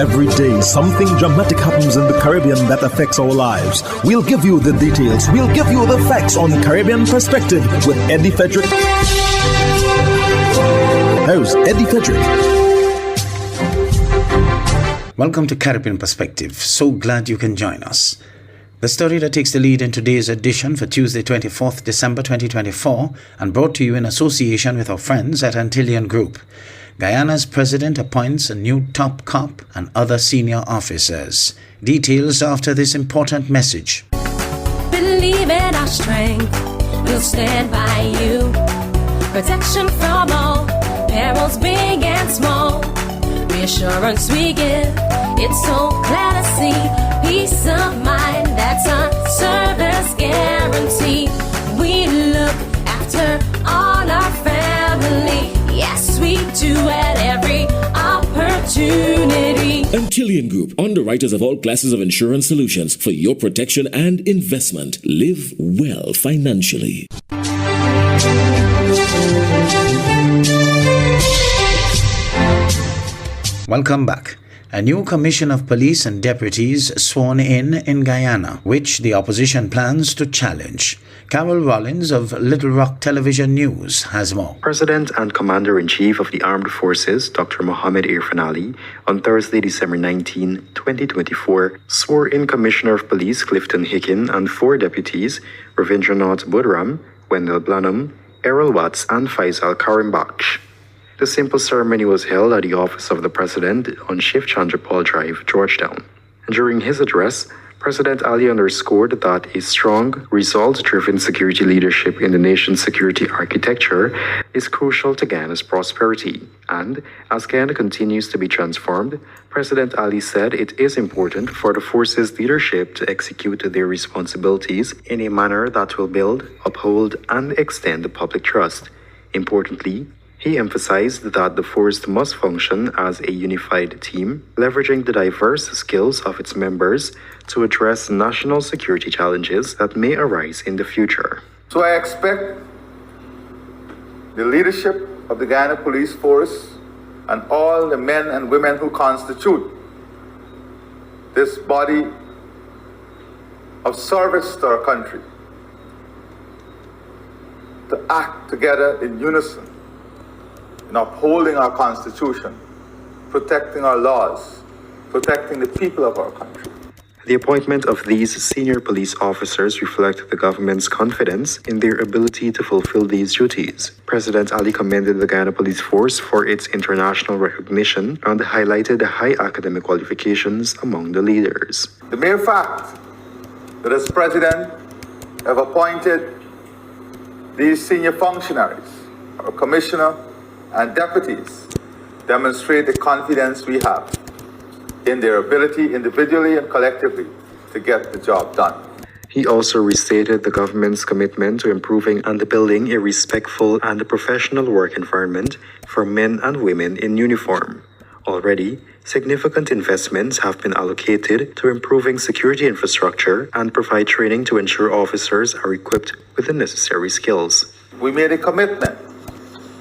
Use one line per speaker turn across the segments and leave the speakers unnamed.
Every day, something dramatic happens in the Caribbean that affects our lives. We'll give you the details. We'll give you the facts on Caribbean Perspective with Eddie Frederick. Here's Eddie Frederick.
Welcome to Caribbean Perspective. So glad you can join us. The story that takes the lead in today's edition for Tuesday, 24th December 2024, and brought to you in association with our friends at Antillean Group. Guyana's president appoints a new top cop and other senior officers. Details after this important message.
Believe in our strength, we'll stand by you. Protection from all, perils big and small. Reassurance we give, it's so glad to see. Peace of mind, that's our service guarantee. We look after all our family. Yes, we do at every opportunity.
Antillean Group, underwriters of all classes of insurance solutions for your protection and investment. Live well financially.
Welcome back. A new commission of police and deputies sworn in Guyana, which the opposition plans to challenge. Carol Rollins of Little Rock Television News has more.
President and Commander-in-Chief of the Armed Forces, Dr. Mohammed Irfan Ali, on Thursday, December 19, 2024, swore in Commissioner of Police Clifton Hicken and 4 deputies, Ravindranath Budram, Wendell Blanham, Errol Watts, and Faisal Karimbaksh. The simple ceremony was held at the office of the President on Shiv Chandra Paul Drive, Georgetown. During his address, President Ali underscored that a strong, results-driven security leadership in the nation's security architecture is crucial to Guyana's prosperity. And as Guyana continues to be transformed, President Ali said it is important for the forces' leadership to execute their responsibilities in a manner that will build, uphold, and extend the public trust. Importantly, he emphasized that the force must function as a unified team, leveraging the diverse skills of its members to address national security challenges that may arise in the future.
So I expect the leadership of the Guyana Police Force and all the men and women who constitute this body of service to our country to act together in unison in upholding our Constitution, protecting our laws, protecting the people of our country.
The appointment of these senior police officers reflect the government's confidence in their ability to fulfill these duties. President Ali commended the Guyana Police Force for its international recognition and highlighted the high academic qualifications among the leaders.
The mere fact that as President have appointed these senior functionaries, our Commissioner and deputies, demonstrate the confidence we have in their ability individually and collectively to get the job done.
He also restated the government's commitment to improving and building a respectful and professional work environment for men and women in uniform. Already, significant investments have been allocated to improving security infrastructure and provide training to ensure officers are equipped with the necessary skills.
We made a commitment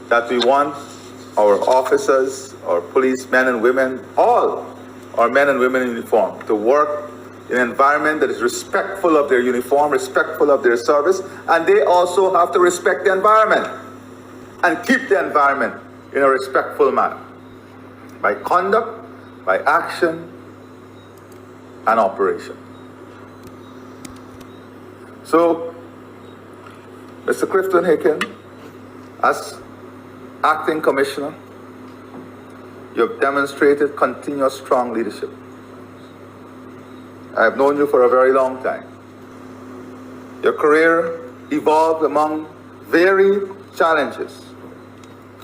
that we want our officers, our policemen and women, all our men and women in uniform, to work in an environment that is respectful of their uniform, respectful of their service, and they also have to respect the environment and keep the environment in a respectful manner by conduct, by action, and operation. So, Mr. Clifton Hicken, as Acting Commissioner, you have demonstrated continuous strong leadership. I have known you for a very long time. Your career evolved among varied challenges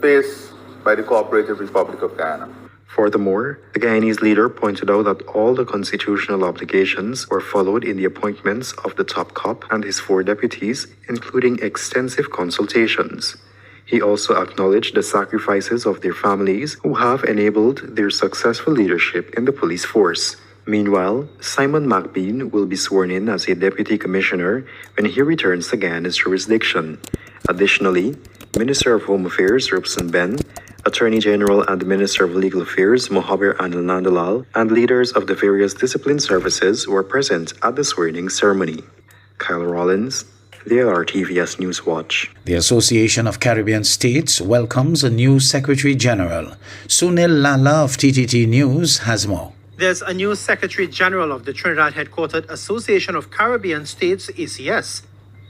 faced by the Cooperative Republic of Guyana.
Furthermore, the Guyanese leader pointed out that all the constitutional obligations were followed in the appointments of the top cop and his 4 deputies, including extensive consultations. He also acknowledged the sacrifices of their families who have enabled their successful leadership in the police force. Meanwhile, Simon McBean will be sworn in as a deputy commissioner when he returns to Guyana's jurisdiction. Additionally, Minister of Home Affairs Robson Ben Attorney General and Minister of Legal Affairs Mohaber Anil Nandalal, and leaders of the various discipline services were present at the swearing ceremony. Kyle Rollins, the LRTVS News Watch.
The Association of Caribbean States welcomes a new Secretary General. Sunil Lala of TTT News has more.
There's a new Secretary General of the Trinidad headquartered Association of Caribbean States, ACS.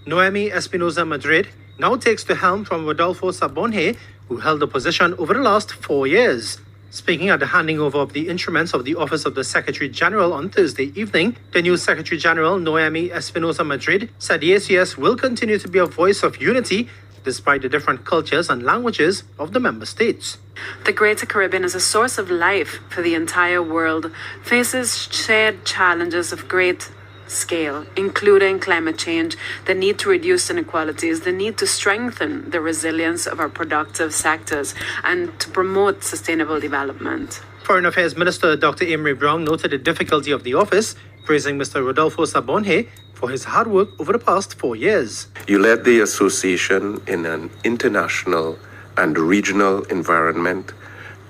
Noemi Espinosa Madrid now takes the helm from Rodolfo Sabonje, who held the position over the last 4 years. Speaking at the handing over of the instruments of the Office of the Secretary General on Thursday evening, the new Secretary General, Noemi Espinosa Madrid, said the ACS will continue to be a voice of unity despite the different cultures and languages of the member states.
The Greater Caribbean is a source of life for the entire world, faces shared challenges of great scale, including climate change, the need to reduce inequalities, the need to strengthen the resilience of our productive sectors, and to promote sustainable development.
Foreign Affairs Minister Dr. Amory Brown noted the difficulty of the office, praising Mr. Rodolfo Sabonje for his hard work over the past 4 years.
You led the association in an international and regional environment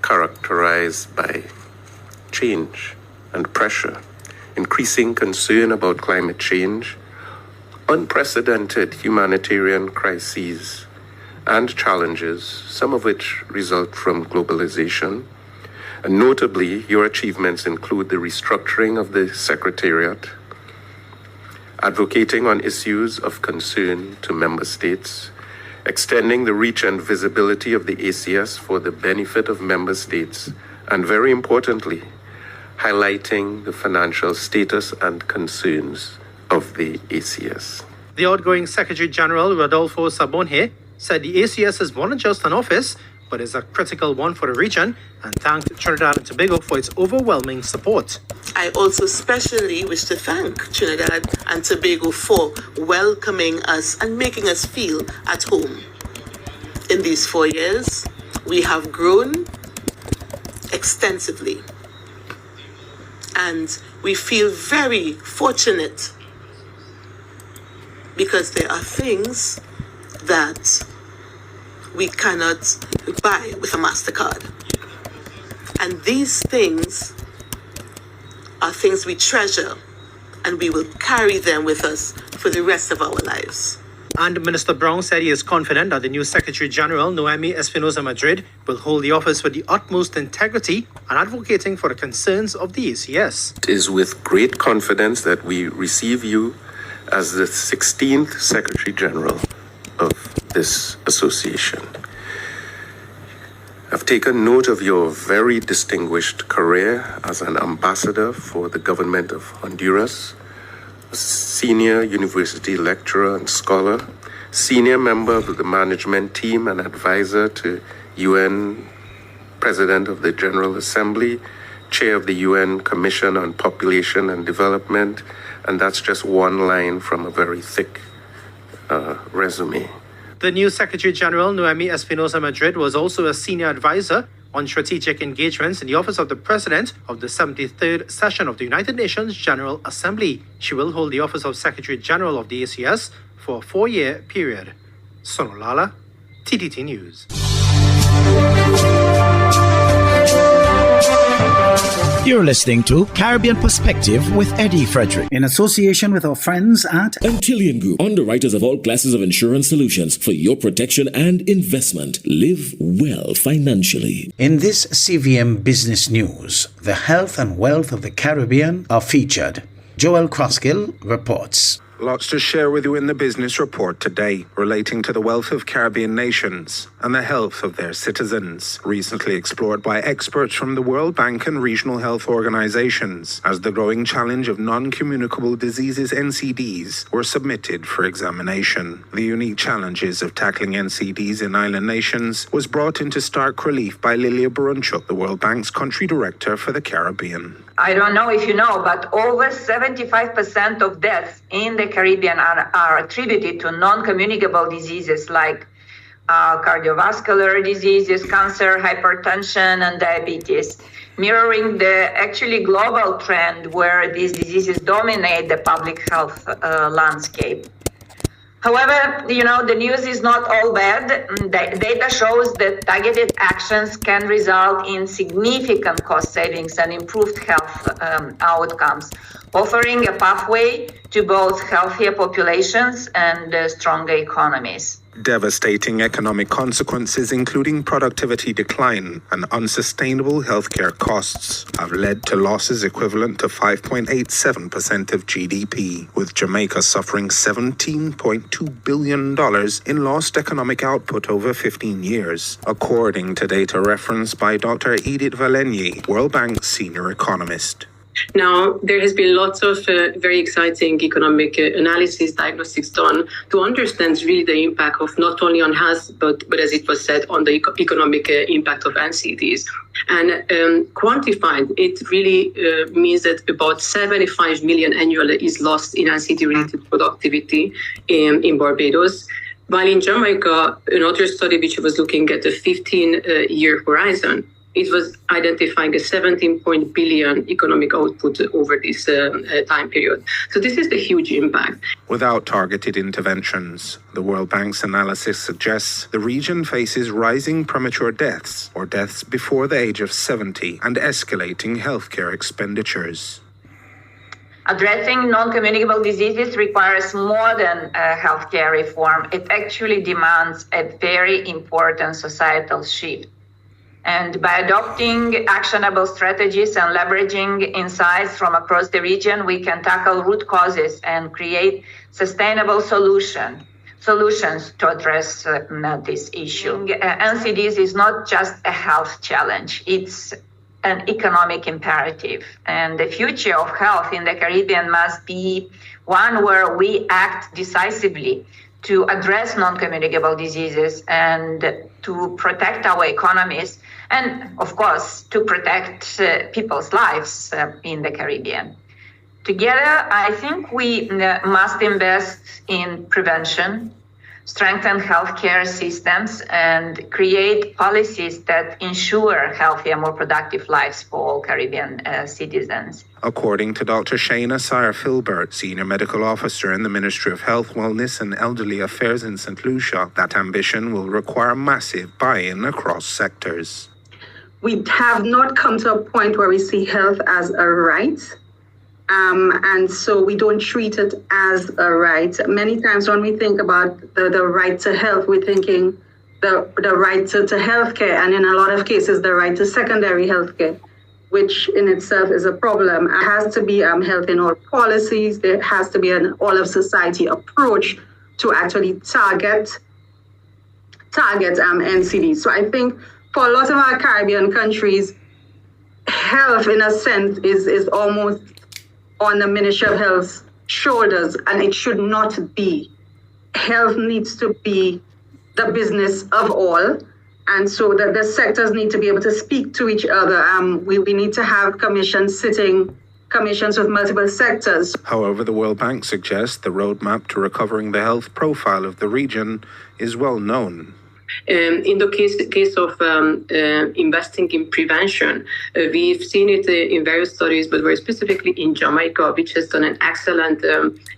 characterized by change and pressure, increasing concern about climate change, unprecedented humanitarian crises and challenges, some of which result from globalization. And notably, your achievements include the restructuring of the Secretariat, advocating on issues of concern to member states, extending the reach and visibility of the ACS for the benefit of member states, and very importantly, highlighting the financial status and concerns of the ACS.
The outgoing Secretary General, Rodolfo Sabonje, said the ACS is more than just an office, but is a critical one for the region, and thanked Trinidad and Tobago for its overwhelming support.
I also especially wish to thank Trinidad and Tobago for welcoming us and making us feel at home. In these 4 years, we have grown extensively, and we feel very fortunate because there are things that we cannot buy with a MasterCard. And these things are things we treasure, and we will carry them with us for the rest of our lives.
And Minister Brown said he is confident that the new Secretary General, Noemi Espinosa Madrid, will hold the office with the utmost integrity and advocating for the concerns of the ACS.
It is with great confidence that we receive you as the 16th Secretary General of this association. I've taken note of your very distinguished career as an ambassador for the government of Honduras, a senior university lecturer and scholar, senior member of the management team and advisor to UN President of the General Assembly, chair of the UN Commission on Population and Development, and that's just one line from a very thick resume.
The new Secretary General, Noemi Espinosa Madrid, was also a senior advisor on strategic engagements in the Office of the President of the 73rd session of the United Nations General Assembly. She will hold the office of Secretary General of the ACS for a 4-year period. Sonolala, TTT News.
You're listening to Caribbean Perspective with Eddie Frederick,
In association with our friends at
Antillean Group, underwriters of all classes of insurance solutions for your protection and investment. Live well financially.
In this CVM Business News, the health and wealth of the Caribbean are featured. Joel Croskill reports.
Lots to share with you in the business report today relating to the wealth of Caribbean nations and the health of their citizens, recently explored by experts from the World Bank and regional health organizations as the growing challenge of non-communicable diseases NCDs were submitted for examination. The unique challenges of tackling NCDs in island nations was brought into stark relief by Lilia Barunchuk, the World Bank's country director for the Caribbean.
I don't know if you know, but over 75% of deaths in the Caribbean are attributed to non-communicable diseases like cardiovascular diseases, cancer, hypertension, and diabetes, mirroring the actually global trend where these diseases dominate the public health landscape. However, the news is not all bad. The data shows that targeted actions can result in significant cost savings and improved health outcomes, offering a pathway to both healthier populations and stronger economies.
Devastating economic consequences, including productivity decline and unsustainable healthcare costs, have led to losses equivalent to 5.87% of GDP, with Jamaica suffering $17.2 billion in lost economic output over 15 years, according to data referenced by Dr. Edith Valenyi, World Bank senior economist.
Now, there has been lots of very exciting economic analysis, diagnostics done to understand really the impact of not only on health, but as it was said, on the economic impact of NCDs. And quantified, it really means that about 75 million annually is lost in NCD-related productivity in Barbados. While in Jamaica, another study which was looking at a 15-year horizon, it was identifying a 17 billion economic output over this time period. So this is the huge impact.
Without targeted interventions, the World Bank's analysis suggests the region faces rising premature deaths or deaths before the age of 70 and escalating healthcare expenditures.
Addressing non-communicable diseases requires more than healthcare reform. It actually demands a very important societal shift. And by adopting actionable strategies and leveraging insights from across the region, we can tackle root causes and create sustainable solutions to address this issue. NCDs is not just a health challenge, it's an economic imperative. And the future of health in the Caribbean must be one where we act decisively to address non-communicable diseases and to protect our economies, and of course, to protect people's lives in the Caribbean. Together, I think we must invest in prevention, strengthen healthcare systems, and create policies that ensure healthier, more productive lives for all Caribbean citizens.
According to Dr. Shayna Sire-Filbert, Senior Medical Officer in the Ministry of Health, Wellness and Elderly Affairs in St. Lucia, that ambition will require massive buy-in across sectors.
We have not come to a point where we see health as a right. And so we don't treat it as a right. Many times when we think about the right to health, we're thinking the right to healthcare, and in a lot of cases, the right to secondary healthcare, which in itself is a problem. It has to be health in all policies. There has to be an all-of-society approach to actually target NCDs. So I think for a lot of our Caribbean countries, health, in a sense, is almost on the Ministry of Health's shoulders, and it should not be. Health needs to be the business of all, and so that the sectors need to be able to speak to each other. We need to have commissions with multiple sectors.
However, the World Bank suggests the roadmap to recovering the health profile of the region is well known.
In the case of investing in prevention, we've seen it in various studies, but very specifically in Jamaica, which has done an excellent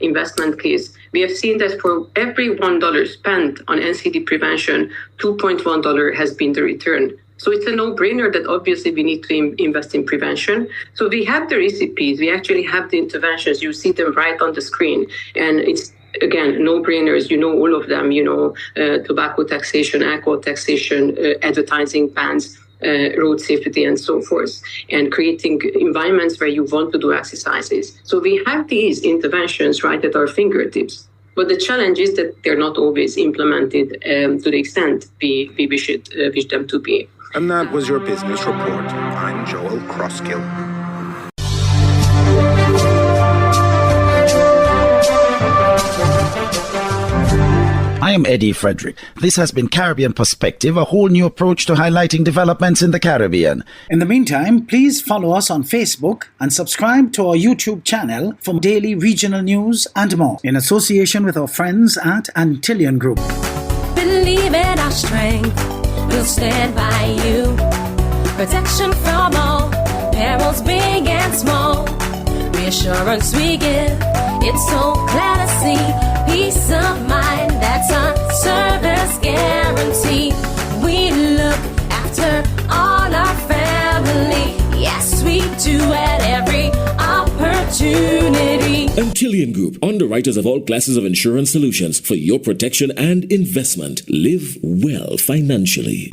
investment case. We have seen that for every $1 spent on NCD prevention, $2.1 has been the return. So it's a no-brainer that obviously we need to invest in prevention. So we have the recipes, we actually have the interventions, you see them right on the screen, and it's again, no-brainers, all of them, tobacco taxation, alcohol taxation, advertising bans, road safety, and so forth, and creating environments where you want to do exercises. So we have these interventions right at our fingertips. But the challenge is that they're not always implemented to the extent we wish them to be.
And that was your business report. I'm Joel Crosskill.
I am Eddie Frederick. This has been Caribbean Perspective, a whole new approach to highlighting developments in the Caribbean. In the meantime, please follow us on Facebook and subscribe to our YouTube channel for daily regional news and more, in association with our friends at Antillian Group.
Believe in our strength, we'll stand by you. Protection from all, perils big and small. Reassurance we give, it's so clear to see. Peace peace of mind, that's our service guarantee. We look after all our family. Yes, we do at every opportunity.
Antillean Group, underwriters of all classes of insurance solutions for your protection and investment. Live well financially.